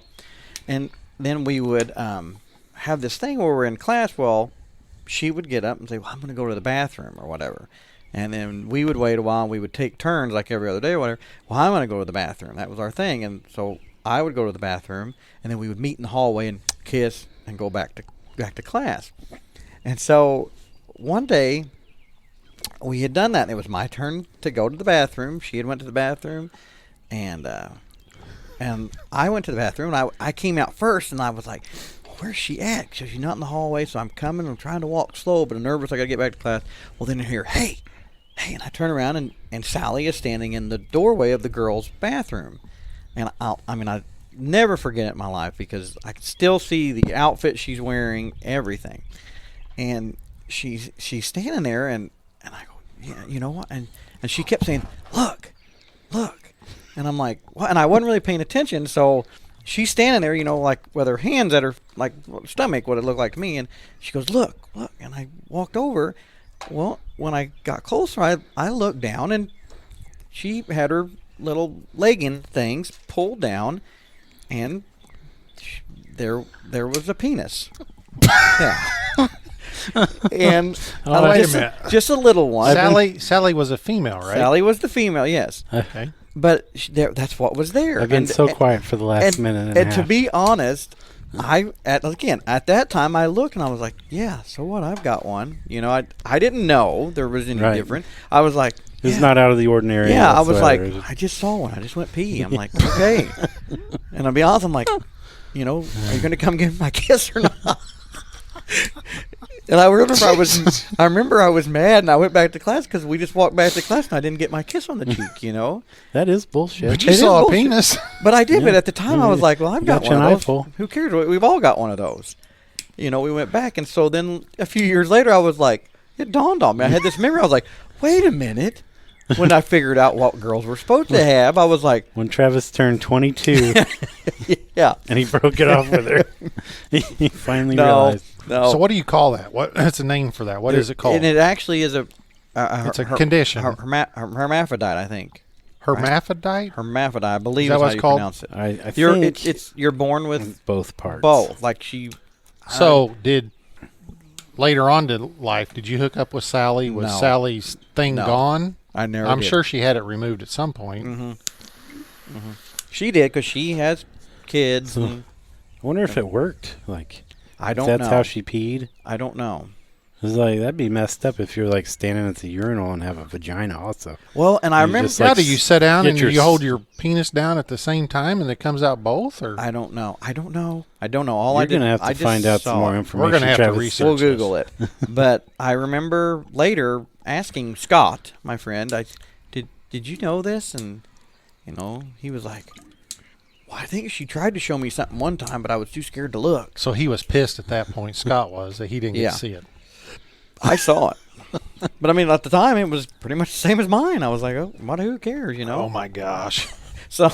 And then we would have this thing where we're in class. Well, she would get up and say, "Well, I'm going to go to the bathroom" or whatever. And then we would wait a while, and we would take turns like every other day or whatever. Well, I'm going to go to the bathroom. That was our thing. And so I would go to the bathroom, and then we would meet in the hallway and kiss and go back to class. And so one day we had done that, and it was my turn to go to the bathroom. She had went to the bathroom, and I went to the bathroom, and I came out first, and I was like, where's she at? So she's not in the hallway, so I'm coming. I'm trying to walk slow, but I'm nervous. I got to get back to class. Well, then I hear, hey, and I turn around, and Sally is standing in the doorway of the girls' bathroom. And I never forget it in my life because I can still see the outfit she's wearing, everything. And she's standing there, and I go, yeah, you know what? And she kept saying, look. And I'm like, what? And I wasn't really paying attention, so she's standing there, you know, like with her hands at her like stomach, what it looked like to me, and she goes, look. And I walked over. Well, when I got closer, I looked down, and she had her little legging things pulled down, and there was a penis. Yeah. And wait a just minute. just a little one. Sally was a female, right? Sally was the female, yes. Okay. But that's what was there. I've been so quiet for the last minute and a And to half. be honest, at that time I looked and I was like, yeah, so what? I've got one. You know, I didn't know there was any Right. different. I was like, It's yeah. not out of the ordinary. Yeah, I was like, whatsoever. I just saw one. I just went pee. I'm like, okay. And I'll be honest, I'm like, you know, are you going to come give me my kiss or not? And I remember I was mad, and I went back to class because we just walked back to class, and I didn't get my kiss on the cheek, you know. That is bullshit. But you It is saw a bullshit. penis. But I did. Yeah. But at the time, I was like, "Well, I've got Got you one an of those. eyeful. Who cares? We've all got one of those." You know, we went back, and so then a few years later, I was like, it dawned on me. I had this memory. I was like, "Wait a minute." When I figured out what girls were supposed to have, I was like, When Travis turned 22 "Yeah, and he broke it off with her, he finally no, realized. no." So what do you call that? That's a name for that. What is it called? And it actually is It's a condition. hermaphrodite, I think. Hermaphrodite? Hermaphrodite, I believe Is that is what how it's you called? pronounce it. I You're think you're born with both parts. both. Like she. So did later on to life, did you hook up with Sally? Was No. Sally's thing No. gone? I never. I'm did. sure she had it removed at some point. She did because she has kids. So- And I wonder if it worked. Like, I if don't that's know. how she peed. I don't know. It's like, that'd be messed up if you're like standing at the urinal and have a vagina also. Well, and I You remember. just, Yeah, like, do you sit down get and your you hold s- your penis down at the same time and it comes out both? Or I don't know. I don't know. All You're I did. going to have I to just find out some saw more it. information. We're gonna have to Travis. research. We'll this. Google it. But I remember later asking Scott, my friend, did you know this? And you know, he was like, "Well, I think she tried to show me something one time, but I was too scared to look." So he was pissed at that point. Scott was that he didn't get Yeah. to see it. I saw it. But I mean, at the time, it was pretty much the same as mine. I was like, "Oh, what? Who cares?" You know. Oh my gosh! So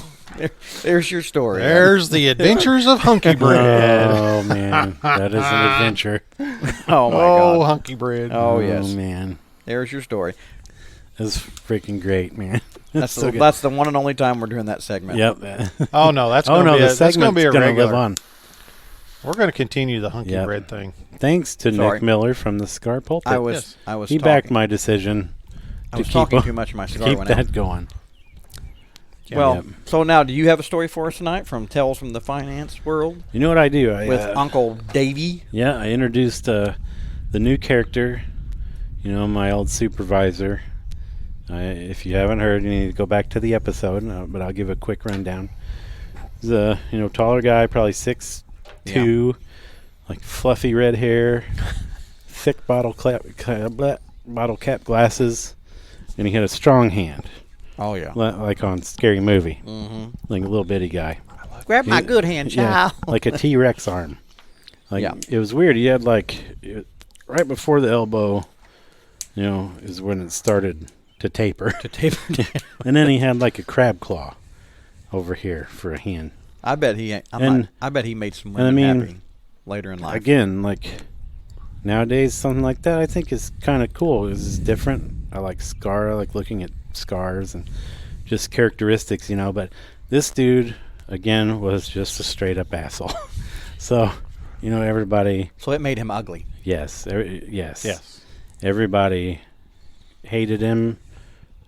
there's your story. There's the Adventures of Hunky Bread. Oh, man. That is an adventure. Oh my Oh, god. Hunky Bread. Oh yes. man. There's your story. That's freaking great, man. That's so good. that's the one and only time we're doing that segment. Yep. Oh no, that's Oh, gonna no, be the that's gonna segment's be a going to regular. live on. We're gonna continue the Hunky Yep. Bread thing. Thanks to Sorry. Nick Miller from the Cigar Pulpit. I was Yes. I was he talking. backed my decision I to was keep talking on- too much. My cigar keep went that out. going. Well, Yep. so now, do you have a story for us tonight from Tales from the Finance World You know what I do? I, with Uncle Davey? Yeah, I introduced the new character, you know, my old supervisor. If you haven't heard, you need to go back to the episode, but I'll give a quick rundown. He's a, taller guy, probably 6'2", like fluffy red hair, thick bottle cap glasses, and he had a strong hand, Oh yeah. like on Scary Movie, Mm-hmm. like a little bitty guy. Grab my He- good hand, Yeah, child. like a T-Rex arm. Like, Yeah. it was weird. He had right before the elbow, is when it started to taper. To tape. And then he had like a crab claw over here for a hand. I bet he. I bet he made some and I women mean, happy later in life. Again, like nowadays, something like that I think is kind of cool. It's different. I like I like looking at scars and just characteristics, But this dude, again, was just a straight up asshole. So, everybody. So it made him ugly. Yes. Yes. Yes. Everybody hated him.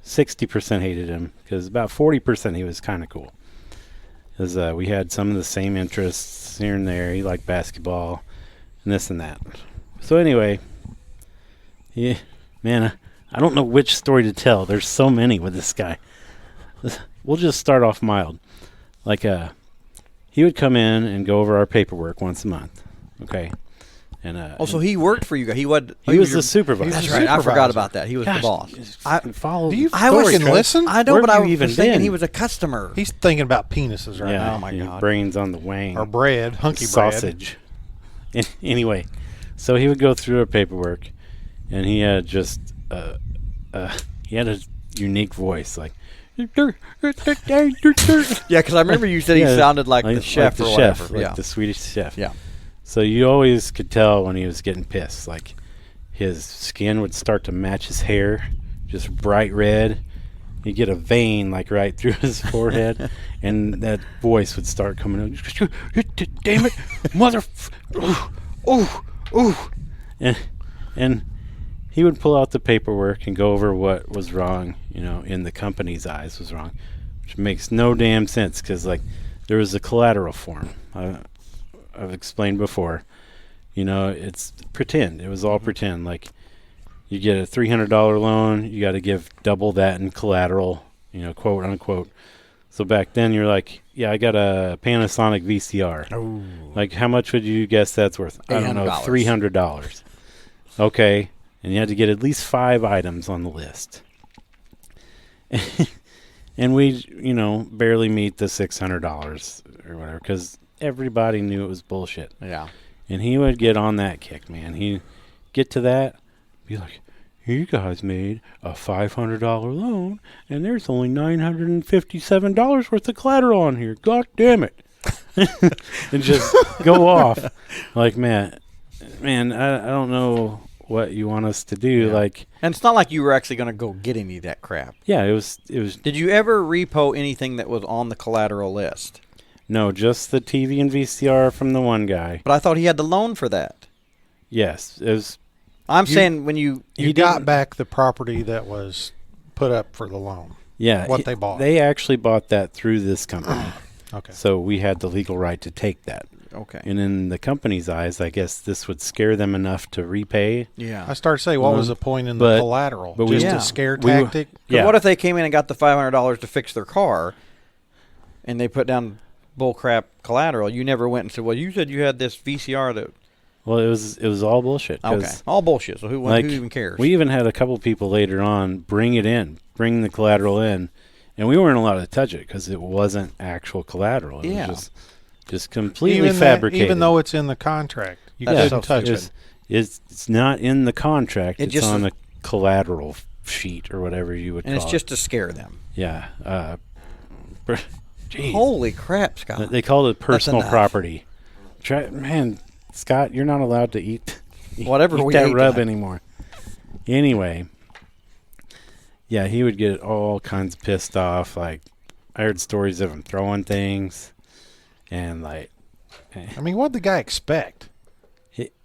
60% hated him because about 40% he was kind of cool. Because we had some of the same interests here and there. He liked basketball and this and that. So anyway, yeah, man, I don't know which story to tell. There's so many with this guy. We'll just start off mild. Like, he would come in and go over our paperwork once a month. Okay. And So he worked for you guys. He was was your- the supervisor. That's the right. I forgot supervisor. about that. He was Gosh, the boss. just I- fucking follow Do you the I was- story, fucking Travis. listen? I know, Where but have I you even was thinking been? he was a customer. He's thinking about penises right Yeah, Oh, my your God. brains on the wing. now. Or bread, Hunky Bread. Sausage. Anyway, so he would go through our paperwork, and he had just he had a unique voice, like. Yeah, because I remember you said he Yeah, sounded like the chef or whatever. like Yeah. the Swedish chef. Yeah. So you always could tell when he was getting pissed. Like his skin would start to match his hair, just bright red. He'd get a vein like right through his forehead, and that voice would start coming out. Damn it, mother! Ooh. And he would pull out the paperwork and go over what was wrong, in the company's eyes was wrong, which makes no damn sense because, like, there was a collateral form. I've explained before. It's pretend. It was all pretend. Like, you get a $300 loan, you got to give double that in collateral, quote unquote. So back then, you're like, yeah, I got a Panasonic VCR. Oh. Like, how much would you guess that's worth? I don't know, $800. $300. Okay, and you had to get at least 5 items on the list. And we, barely meet the $600 or whatever because everybody knew it was bullshit. Yeah. And he would get on that kick, man. He'd get to that, be like, you guys made a $500 loan, and there's only $957 worth of collateral on here. God damn it. And just go off. Like, man, I don't know what you want us to do. Yeah. Like, And it's not like you were actually going to go get any of that crap. yeah, it was. Did you ever repo anything that was on the collateral list? No, just the TV and VCR from the one guy. But I thought he had the loan for that. Yes, it was. I'm saying when you got back the property that was put up for the loan. Yeah, What they bought. They actually bought that through this company. Okay. So we had the legal right to take that. Okay. And in the company's eyes, I guess this would scare them enough to repay. Yeah. I started to say, what was the point in the but- collateral? but we- Just Yeah. a scare We- tactic? Yeah. What if they came in and got the $500 to fix their car, and they put down bullcrap collateral? You never went and said, "Well, you said you had this VCR that." Well, it was all bullshit. 'cause, Okay. All bullshit. So who even cares? We even had a couple people later on bring the collateral in, and we weren't allowed to touch it because it wasn't actual collateral. It Yeah. was just completely Even fabricated. even though it's in the contract, you That's couldn't so touch it's, it. it's not in the contract. It It's just- on the collateral sheet or whatever you would and call it's it. just to scare them. Yeah. Geez. Holy crap, Scott! They called it personal enough. property. Man, Scott, you're not allowed to eat Whatever eat we that ate rub tonight. anymore. Anyway, yeah, he would get all kinds of pissed off. Like, I heard stories of him throwing things, and like, I mean, what'd the guy expect?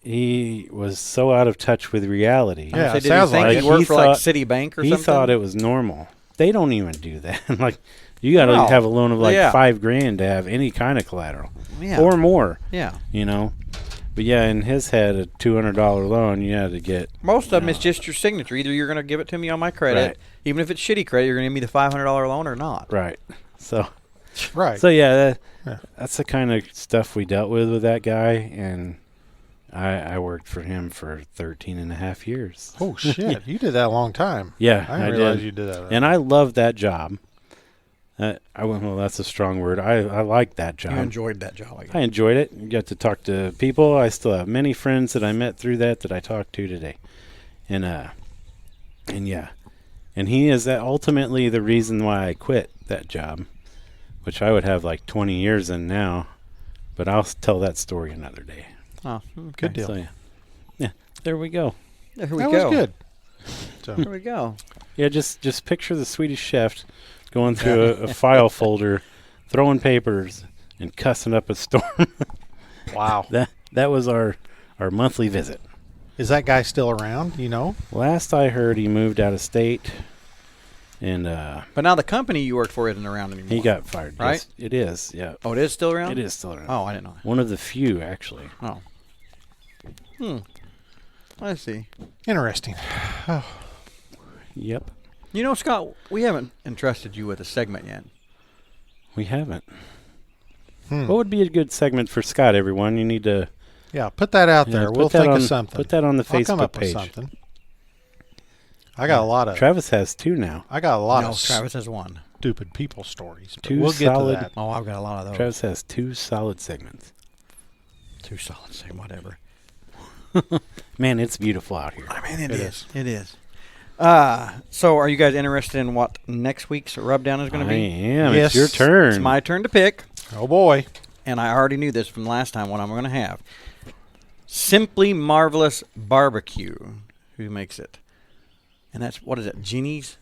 he was so out of touch with reality. Yeah, So it did sounds he think like he it. worked He for like thought- Citibank or He something? thought it was normal. They don't even do that. Like, you got to No. have a loan of like Yeah. $5,000 to have any kind of collateral, Yeah. or more. Yeah. But yeah, in his head, a $200 loan, you had to get. Most of them, it's just your signature. Either you're going to give it to me on my credit, Right. even if it's shitty credit, you're going to give me the $500 loan or not. Right. So Right. yeah, Yeah. that's the kind of stuff we dealt with that guy, and I worked for him for 13 and a half years. Oh, shit. You did that a long time. Yeah, I didn't realize you did that. And I loved that job. Well, that's a strong word. I liked that job. You enjoyed that job, I guess. I enjoyed it. You got to talk to people. I still have many friends that I met through that I talked to today. And yeah. And he is ultimately the reason why I quit that job, which I would have like 20 years in now, but I'll tell that story another day. Oh, Good deal. So yeah, there we go. There we That go. was good. So, There we go. Yeah, just picture the Swedish chef going through a file folder, throwing papers, and cussing up a storm. wow. That was our monthly visit. Is that guy still around? You know? Last I heard, he moved out of state, and But now the company you work for isn't around anymore. he got fired. Right? Yes, it is. Yeah, Oh, it is still around? it is still around. Oh, I didn't know that. One of the few, actually. Oh. I see. Interesting. Yep, You know, Scott, we haven't entrusted you with a segment yet. we haven't. Hmm. What would be a good segment for Scott? Everyone, you need to Yeah, put that out there. put We'll that think on, of something. Put that on the I'll come Facebook up with page. something. I got a lot of Travis has 2 now. I got a lot No, of Travis has one. stupid people stories. But 2 we'll get solid. to that. Oh, I've got a lot of those. Travis has 2 solid segments. Too solid, say whatever. Man, it's beautiful out here. I mean, It is. It is. So are you guys interested in what next week's Rubdown is going to I be? am. Yes, It's your turn. It's my turn to pick, Oh boy. and I already knew this from last time what I'm going to have. Simply Marvelous Barbecue. Who makes it? And that's, what is it, Genie's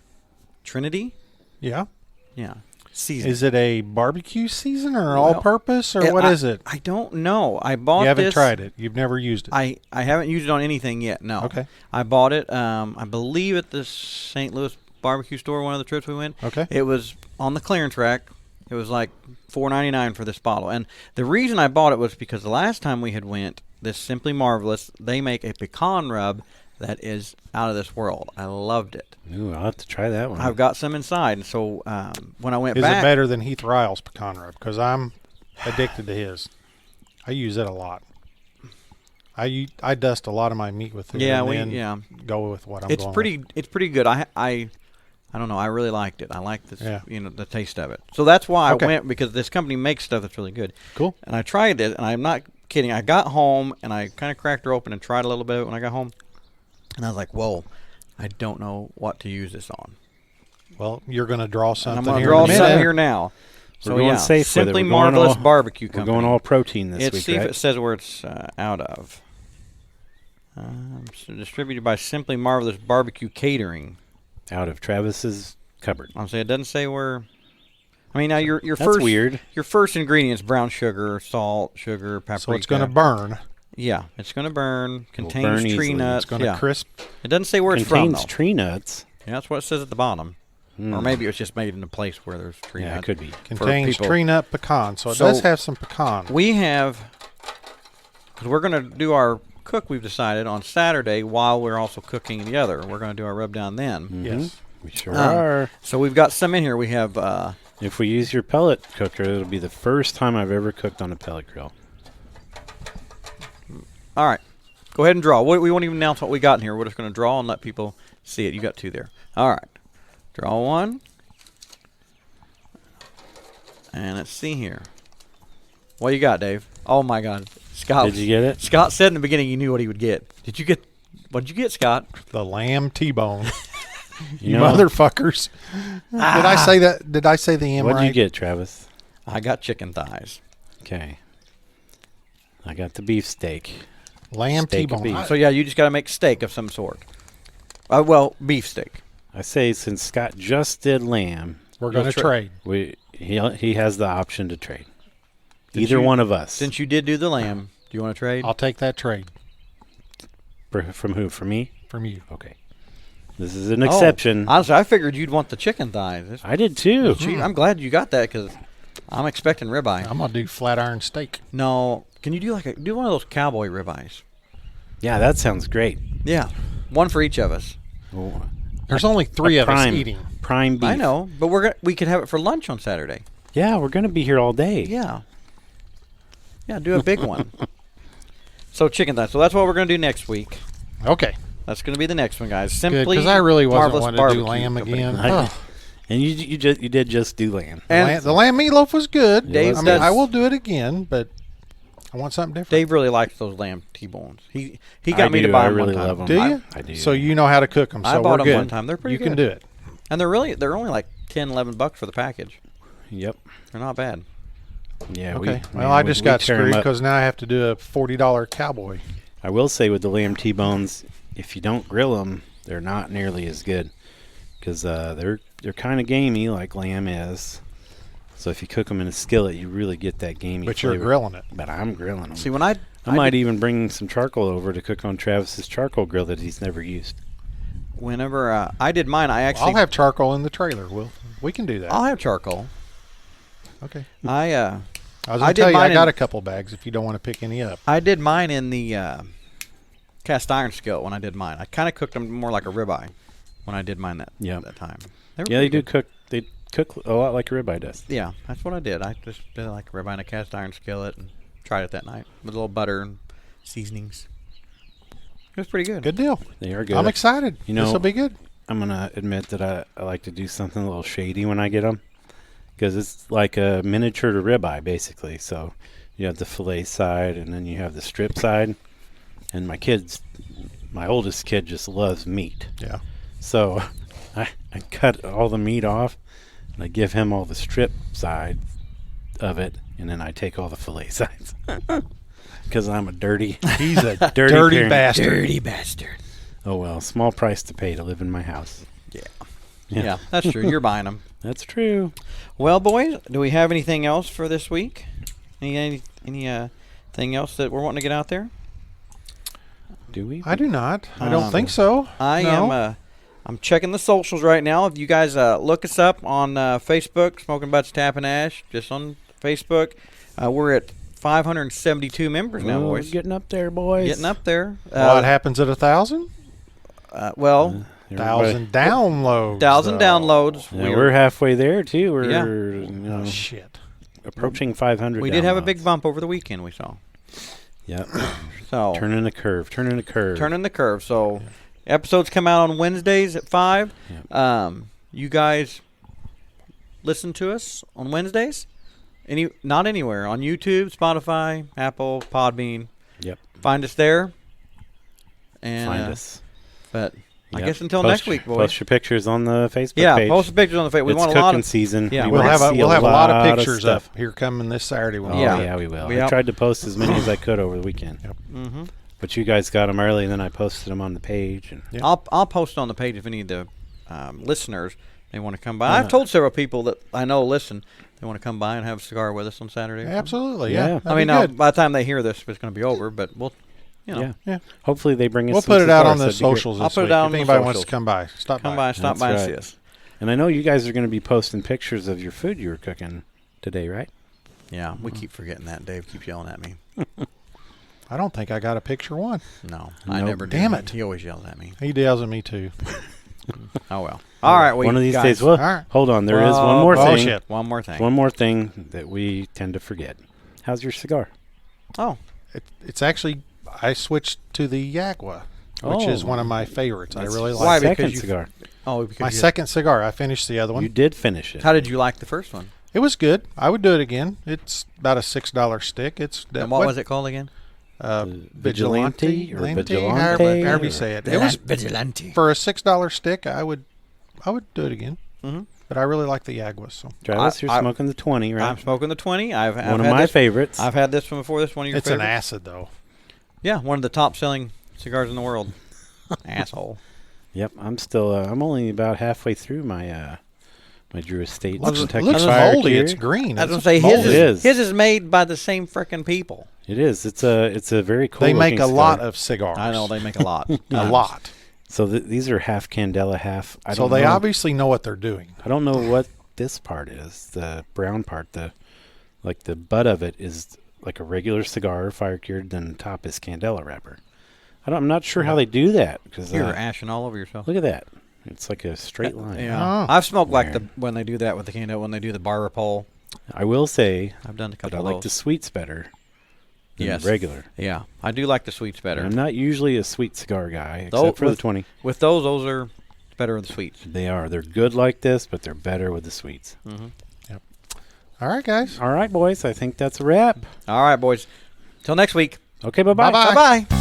Trinity? Yeah. Yeah. Season. Is it a barbecue season or Well, all-purpose or what is it? I don't know. I bought You haven't this. tried it. You've never used it. I haven't used it on anything yet. No. Okay. I bought it. I believe at the St. Louis barbecue store. One of the trips we went. Okay. It was on the clearance rack. It was like $4.99 for this bottle. And the reason I bought it was because the last time we had went, this Simply Marvelous, they make a pecan rub that is out of this world. I loved it. Ooh, I'll have to try that one. I've got some inside. And so when I went Is back, it better than Heath Ryle's pecan rub? Because I'm addicted to his. I use it a lot. I dust a lot of my meat with it. Yeah, and then go with what I'm It's going pretty. with. It's pretty good. I don't know. I really liked it. I like this. Yeah. The taste of it. So that's why Okay. I went, because this company makes stuff that's really good. Cool. And I tried it, and I'm not kidding. I got home and I kind of cracked her open and tried a little bit when I got home, and I was like, "Whoa, I don't know what to use this on." Well, you're going to draw And something I'm going to here draw in a something minute. here now. We're So going yeah, safe with it. Simply We're going Marvelous all- Barbecue We're Company. going all protein this Let's week, see if right? it says where it's out of. So distributed by Simply Marvelous Barbecue Catering. Out of Travis's cupboard. I'll say it doesn't say where. I mean, now your That's first weird. Your first ingredients: brown sugar, salt, sugar, paprika. So it's going to burn. Yeah, it's going to burn. Will Contains burn tree easily. nuts. It's going to yeah. crisp. It doesn't say where it's from Contains though. tree nuts. Yeah, that's what it says at the bottom. Or maybe it was just made in a place where there's tree Yeah, nuts. it could be. Contains people. tree nut pecan. So it So does have some pecan. We have, because we're going to do our cook, we've decided, on Saturday while we're also cooking the other. We're going to do our rub down then. Mhm. Yes. We sure are. So we've got some in here. We have, If we use your pellet cooker, it'll be the first time I've ever cooked on a pellet grill. all right, go ahead and draw. We won't even announce what we got in here. We're just going to draw and let people see it. You got two there. All right, draw one. And let's see here. What you got, Dave? Oh, my God. Scott. Did you get it? Scott said in the beginning he knew what he would get. What did you get, Scott? The lamb T-bone. You You know, motherfuckers. Did I say that? Did I say the M what'd right? you get, Travis? I got chicken thighs. Okay. I got the beef steak. Lamb Steak of T-bone. beef. So, yeah, you just got to make steak of some sort. Well, beef steak. I say since Scott just did lamb, We're going to trade. he has the option to trade. Since Either you- one of us. Since you did do the lamb, do you want to trade? I'll take that trade From who? From me? from you. Okay. This is an exception. Honestly, I figured you'd want the chicken thighs. I did too. Gee, I'm glad you got that because I'm expecting ribeye. I'm going to do flat iron steak. No, can you do do one of those cowboy ribeyes? Yeah, that sounds great. Yeah, one for each of us. Oh, There's only three of us prime, eating. Prime beef. I know, but we could have it for lunch on Saturday. Yeah, we're gonna be here all day. Yeah, do a big one. So chicken thighs. So that's what we're gonna do next week. Okay. That's gonna be the next one, guys. Good, Simply because I really wasn't Marvelous wanting to do Barbecue lamb Company. again. I- Ugh. And you did just do lamb. And The lamb meatloaf was good. Dave I mean, does- I will do it again, but I want something different. Dave really likes those lamb T-bones. He I got me to do, buy I them really one time. love 'em. Do you? I do. So you know how to cook them. So I bought we're them good. one time. They're pretty You can good. do it. And they're only like $10-11 for the package. Yep. They're not bad. Yeah. Okay. We, Well, I just got tear 'em screwed up. because now I have to do a $40 cowboy. I will say with the lamb T-bones, if you don't grill them, they're not nearly as good because they're kind of gamey like lamb is. So if you cook them in a skillet, you really get that gamey But flavor. you're grilling it. But I'm grilling them. See, when I might did- even bring some charcoal over to cook on Travis's charcoal grill that he's never used. whenever I did mine, I actually I'll have charcoal in the trailer. We can do that. I'll have charcoal. Okay. I I was I going to did tell you, I mine got in- a couple bags if you don't want to pick any up. I did mine in the cast iron skillet when I did mine. I kind of cooked them more like a ribeye when I did mine that time. Were Yeah, they pretty do good. cook. They cook a lot like a ribeye does. Yeah, that's what I did. I just did it like a ribeye in a cast iron skillet and tried it that night with a little butter and seasonings. It was pretty good. Good deal. They are good. I'm excited. You know- this will be good. I'm gonna admit that I like to do something a little shady when I get them, because it's like a miniature to ribeye basically. So you have the fillet side, and then you have the strip side. And my oldest kid just loves meat. Yeah. So I cut all the meat off, and I give him all the strip side of it, and then I take all the fillet sides. Because I'm a dirty, He's a dirty, dirty parent. bastard. Dirty bastard. Oh well, small price to pay to live in my house. Yeah, that's true. You're buying them. That's true. Well, boys, do we have anything else for this week? Any thing else that we're wanting to get out there? Do we? I do not. I don't think so. I No. am. I'm checking the socials right now. If you guys look us up on Facebook, Smoking Butts Tap and Ash, just on Facebook, we're at 572 members now, Oh, boys. getting up there, boys. Getting up there. What happens at 1,000? Well, 1,000 downloads. 1,000 though. downloads. Yeah, we're halfway there too. We're Yeah. you know, Oh, shit. approaching 500. We did have a big downloads. bump over the weekend. We saw. Yep. So Turning the curve. turning the curve. So episodes come out on Wednesdays at 5. Yep. You guys listen to us on Wednesdays? Not anywhere. On YouTube, Spotify, Apple, Podbean. Yep. Find us there. And Find us. But I Yep. guess until Post next week, boys. Post your pictures on the Facebook Yeah, page. post the pictures on the Facebook. We It's want a cooking lot of season. Yeah, We We'll wanna have see a lot of pictures up stuff. here coming this Saturday. Oh, Yeah. yeah, we will. Yep. I tried to post as many as I could over the weekend. Mm-hmm. But you guys got them early, and then I posted them on the page. And Yeah. I'll post on the page if any of the listeners they want to come by. Yeah. I've told several people that I know listen. They want to come by and have a cigar with us on Saturday. or something. Absolutely, Yeah. yeah. I That'd mean, be now, good. by the time they hear this, it's going to be over. But we'll, yeah. Yeah. Hopefully they bring us We'll some put it out cigars. on the That'd be great. socials I'll this put it week. out If on the anybody wants socials. to come by, stop come by. by, stop That's by and right. see us. And I know you guys are going to be posting pictures of your food you were cooking today, right? Yeah, we keep forgetting that. Dave keeps yelling at me. I don't think I got a picture one. No, I Nope. never do. Damn it. He always yells at me. He yells at me too. Oh well. All right, One of these guys, days. Well, All right. hold on. There is one more Oh, thing. shit. One more thing. One more thing that we tend to forget. How's your cigar? Oh, It's actually, I switched to the Yagua, which is Oh. one of my favorites. I That's really Why? like it. Because Second you- cigar. because My you- second cigar. I finished the other one. You did finish it. How did you like the first one? It was good. I would do it again. It's about a $6 stick. It's And what was it called again? Vigilante or Vigilante? however you say it. It was Vigilante. for a $6 stick. I would do it again. Mm-hmm. But I really like the Yaguas. So Travis, you're I- smoking the 20, right? I'm smoking the 20. I've one had of my this, favorites. I've had this one before. This one of your it's an favorites? acid though. Yeah, one of the top selling cigars in the world. Asshole. Yep, I'm still. I'm only about halfway through my my Drew Estate Looks Kentucky looks Fire moldy. Cured. It's green. I was It's gonna say moldy. It is. his is made by the same frickin' people. It is. It's a very cool. They make looking a cigar. lot of cigars. I know they make a lot. a lot. So these are half Candela, half. I So don't they know. obviously know what they're doing. I don't know what this part is. The brown part, the butt of it is like a regular cigar, fire cured. Then the top is Candela wrapper. I'm not sure how they do that because You're ashing all over yourself. look at that. It's like a straight line. Yeah, Oh. I've smoked like Weird. when they do that with the candle, when they do the barber pole. I will say I've done a that couple I of like those. the sweets better than Yes. the regular. Yeah, I do like the sweets better. I'm not usually a sweet cigar guy, Though except for the with- 20. With those are better than the sweets. They are. They're good like this, but they're better with the sweets. Mm-hmm. All right, guys. All right, boys. I think that's a wrap. All right, boys. Till next week. Okay, bye-bye. Bye-bye. Bye-bye.